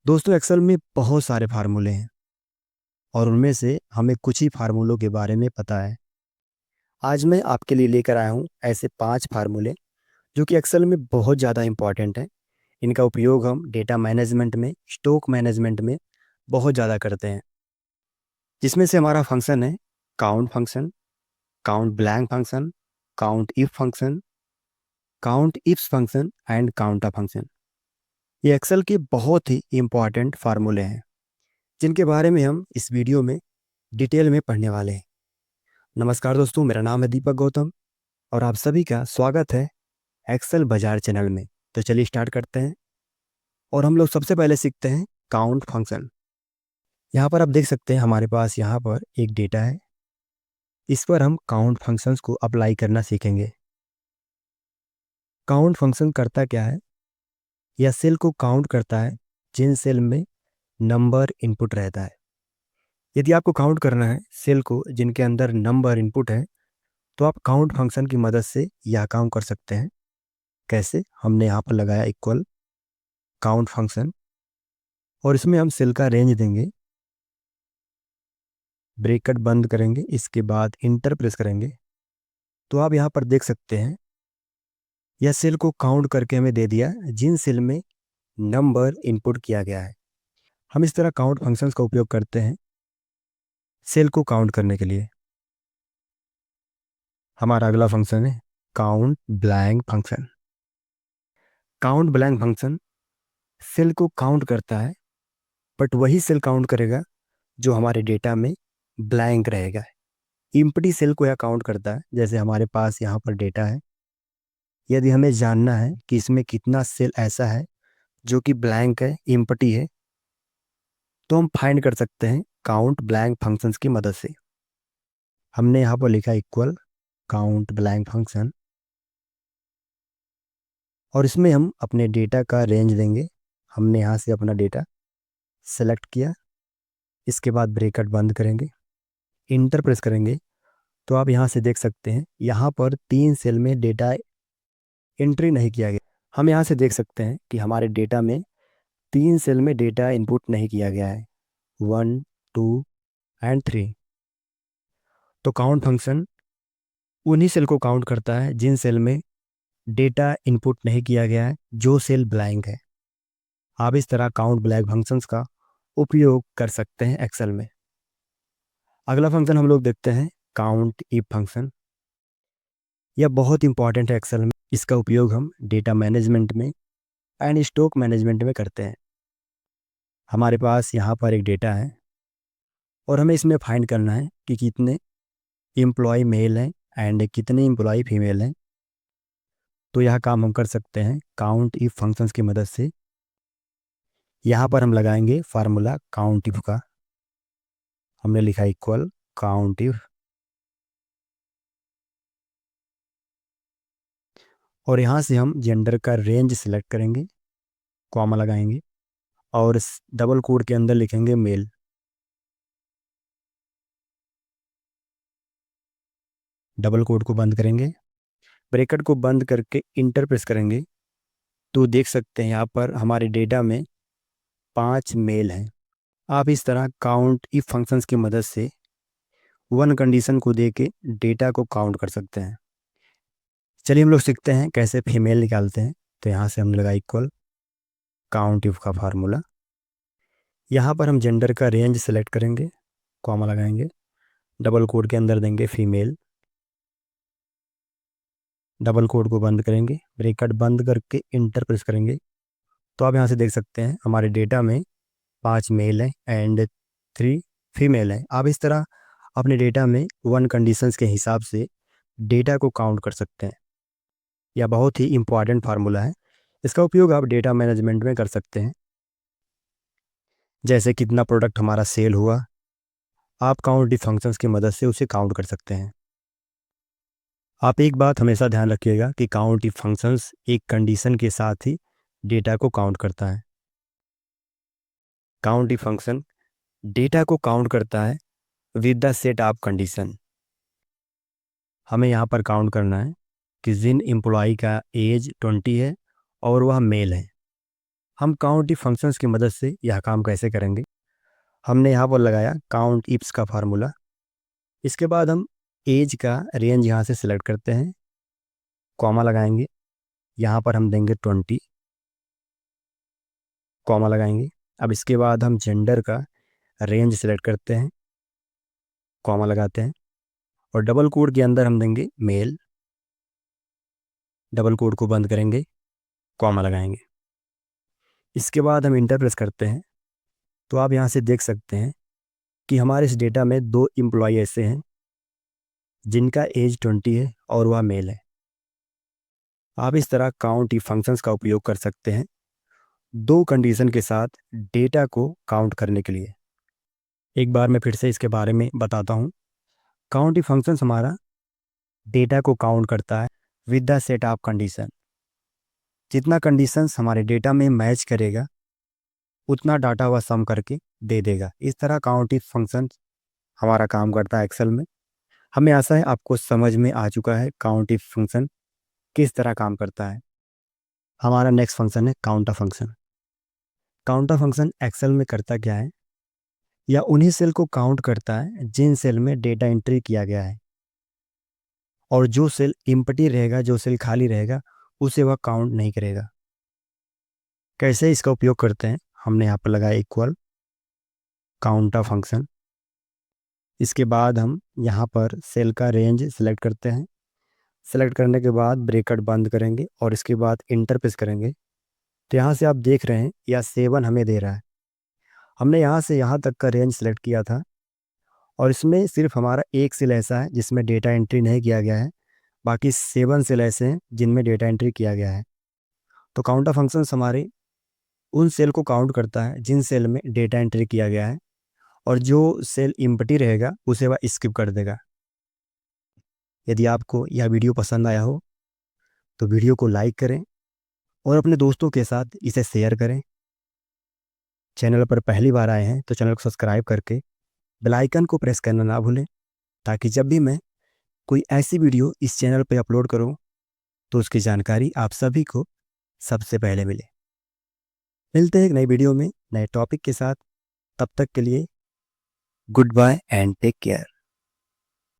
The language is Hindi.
दोस्तों एक्सेल में बहुत सारे फार्मूले हैं और उनमें से हमें कुछ ही फार्मूलों के बारे में पता है। आज मैं आपके लिए लेकर आया हूँ ऐसे 5 फार्मूले जो कि एक्सेल में बहुत ज़्यादा इम्पॉर्टेंट हैं। इनका उपयोग हम डेटा मैनेजमेंट में, स्टॉक मैनेजमेंट में बहुत ज़्यादा करते हैं। जिसमें से हमारा फंक्शन है count function, count blank function, count if function, count ifs function and counta function. ये एक्सेल के बहुत ही इम्पॉर्टेंट फार्मूले हैं जिनके बारे में हम इस वीडियो में डिटेल में पढ़ने वाले हैं। नमस्कार दोस्तों, मेरा नाम है दीपक गौतम और आप सभी का स्वागत है एक्सेल बाजार चैनल में। तो चलिए स्टार्ट करते हैं और हम लोग सबसे पहले सीखते हैं काउंट फंक्शन। यहाँ पर आप देख सकते हैं हमारे पास यहाँ पर एक डेटा है। इस पर हम काउंट फंक्शंस को अप्लाई करना सीखेंगे। काउंट फंक्शन करता क्या है? यह सेल को काउंट करता है जिन सेल में नंबर इनपुट रहता है। यदि आपको काउंट करना है सेल को जिनके अंदर नंबर इनपुट है तो आप काउंट फंक्शन की मदद से यह काम कर सकते हैं। कैसे? हमने यहाँ पर लगाया इक्वल काउंट फंक्शन और इसमें हम सेल का रेंज देंगे, ब्रैकेट बंद करेंगे, इसके बाद इंटर प्रेस करेंगे। तो आप यहाँ पर देख सकते हैं यह सेल को काउंट करके हमें दे दिया जिन सेल में नंबर इनपुट किया गया है। हम इस तरह काउंट फंक्शंस का उपयोग करते हैं सेल को काउंट करने के लिए। हमारा अगला फंक्शन है count blank function. Count blank function cell को काउंट करता है बट वही सेल काउंट करेगा जो हमारे डेटा में ब्लैंक रहेगा। इम्प्टी सेल को यह काउंट करता है। जैसे हमारे पास यहाँ पर डेटा है, यदि हमें जानना है कि इसमें कितना सेल ऐसा है जो कि ब्लैंक है, इम्प्टी है, तो हम फाइंड कर सकते हैं काउंट ब्लैंक फंक्शंस की मदद से। हमने यहाँ पर लिखा इक्वल काउंट ब्लैंक फंक्शन और इसमें हम अपने डेटा का रेंज देंगे। हमने यहाँ से अपना डेटा सेलेक्ट किया, इसके बाद ब्रैकेट बंद करेंगे, इंटर प्रेस करेंगे। तो आप यहाँ से देख सकते हैं यहाँ पर 3 सेल में डेटा एंट्री नहीं किया गया। हम यहाँ से देख सकते हैं कि हमारे डेटा में 3 सेल में डेटा इनपुट नहीं किया गया है, 1, 2 एंड 3। तो काउंट फंक्शन उन्हीं सेल को काउंट करता है जिन सेल में डेटा इनपुट नहीं किया गया है, जो सेल ब्लैंक है। आप इस तरह काउंट ब्लैंक फंक्शंस का उपयोग कर सकते हैं एक्सेल में। अगला फंक्शन हम लोग देखते हैं काउंट इफ फंक्शन। यह बहुत इंपॉर्टेंट है एक्सेल में। इसका उपयोग हम डेटा मैनेजमेंट में एंड स्टॉक मैनेजमेंट में करते हैं। हमारे पास यहाँ पर एक डेटा है और हमें इसमें फाइंड करना है कि कितने एम्प्लॉय मेल हैं एंड कितने एम्प्लॉय फीमेल हैं। तो यह काम हम कर सकते हैं काउंट इफ फंक्शंस की मदद से। यहाँ पर हम लगाएंगे फार्मूला काउंट इफ का। हमने लिखा इक्वल काउंट इफ और यहाँ से हम जेंडर का रेंज सिलेक्ट करेंगे, कॉमा लगाएंगे और डबल कोड के अंदर लिखेंगे मेल। डबल कोड को बंद करेंगे, ब्रैकेट को बंद करके इंटर प्रेस करेंगे। तो देख सकते हैं यहाँ पर हमारे डेटा में 5 मेल हैं। आप इस तरह काउंट इफ फंक्शंस की मदद से वन कंडीशन को दे के डेटा को काउंट कर सकते हैं। चलिए हम लोग सीखते हैं कैसे फीमेल निकालते हैं। तो यहाँ से हमने लगा इक्वल काउंट इफ का फार्मूला। यहाँ पर हम जेंडर का रेंज सेलेक्ट करेंगे, कॉमा लगाएंगे, डबल कोड के अंदर देंगे फीमेल, डबल कोड को बंद करेंगे, ब्रैकेट बंद करके इंटर प्रेस करेंगे। तो आप यहाँ से देख सकते हैं हमारे डेटा में 5 मेल हैं एंड 3 फीमेल हैं। आप इस तरह अपने डेटा में वन कंडीशंस के हिसाब से डेटा को काउंट कर सकते हैं। यह बहुत ही इम्पॉर्टेंट फार्मूला है। इसका उपयोग आप डेटा मैनेजमेंट में कर सकते हैं। जैसे कितना प्रोडक्ट हमारा सेल हुआ, आप काउंट इफ फंक्शंस की मदद से उसे काउंट कर सकते हैं। आप एक बात हमेशा ध्यान रखिएगा कि काउंट इफ फंक्शंस एक कंडीशन के साथ ही डेटा को काउंट करता है। काउंट इफ फंक्शन डेटा को काउंट करता है with the set of condition. हमें यहाँ पर काउंट करना है कि जिन एम्प्लॉय का एज 20 है और वह मेल है। हम काउंट इफ फंक्शंस की मदद से यह काम कैसे करेंगे। हमने यहाँ पर लगाया काउंट इफ्स का फार्मूला। इसके बाद हम एज का रेंज यहाँ से सिलेक्ट करते हैं, कॉमा लगाएंगे, यहाँ पर हम देंगे 20, कॉमा लगाएंगे। अब इसके बाद हम जेंडर का रेंज सिलेक्ट करते हैं, कॉमा लगाते हैं, और डबल कोड के अंदर हम देंगे मेल, डबल कोड को बंद करेंगे, कॉमा लगाएंगे। इसके बाद हम इंटर प्रेस करते हैं, तो आप यहाँ से देख सकते हैं कि हमारे इस डेटा में 2 एम्प्लॉय ऐसे हैं जिनका एज 20 है और वह मेल है। आप इस तरह काउंट इफ फंक्शंस का उपयोग कर सकते हैं 2 कंडीशन के साथ डेटा को काउंट करने के लिए। एक बार मैं फिर से इसके बारे में बताता हूँ। काउंट इफ फंक्शंस हमारा डेटा को काउंट करता है with the set of condition. जितना कंडीशंस हमारे डेटा में मैच करेगा उतना डाटा वह सम करके दे देगा। इस तरह काउंट इफ फंक्शन हमारा काम करता है एक्सेल में। हमें आशा है आपको समझ में आ चुका है काउंट इफ फंक्शन किस तरह काम करता है। हमारा नेक्स्ट फंक्शन है counter function. Counter function Excel में करता क्या है, या उन्हीं सेल को काउंट करता है जिन सेल में डेटा एंट्री किया गया है, और जो सेल एम्प्टी रहेगा, जो सेल खाली रहेगा, उसे वह काउंट नहीं करेगा। कैसे इसका उपयोग करते हैं, हमने यहाँ पर लगाया इक्वल काउंटर फंक्शन। इसके बाद हम यहाँ पर सेल का रेंज सेलेक्ट करते हैं। सेलेक्ट करने के बाद ब्रैकेट बंद करेंगे और इसके बाद इंटर प्रेस करेंगे। तो यहाँ से आप देख रहे हैं यह 7 हमें दे रहा है। हमने यहाँ से यहाँ तक का रेंज सेलेक्ट किया था, और इसमें सिर्फ हमारा एक सेल ऐसा है जिसमें डेटा एंट्री नहीं किया गया है, बाकी 7 सेल ऐसे हैं जिनमें डेटा एंट्री किया गया है। तो काउंटर फंक्शंस हमारे उन सेल को काउंट करता है जिन सेल में डेटा एंट्री किया गया है, और जो सेल एम्प्टी रहेगा उसे वह स्किप कर देगा। यदि आपको यह वीडियो पसंद आया हो तो वीडियो को लाइक करें और अपने दोस्तों के साथ इसे शेयर करें। चैनल पर पहली बार आए हैं तो चैनल को सब्सक्राइब करके बेल आइकन को प्रेस करना ना भूलें, ताकि जब भी मैं कोई ऐसी वीडियो इस चैनल पर अपलोड करूं तो उसकी जानकारी आप सभी को सबसे पहले मिले। मिलते हैं एक नई वीडियो में नए टॉपिक के साथ। तब तक के लिए goodbye and take care.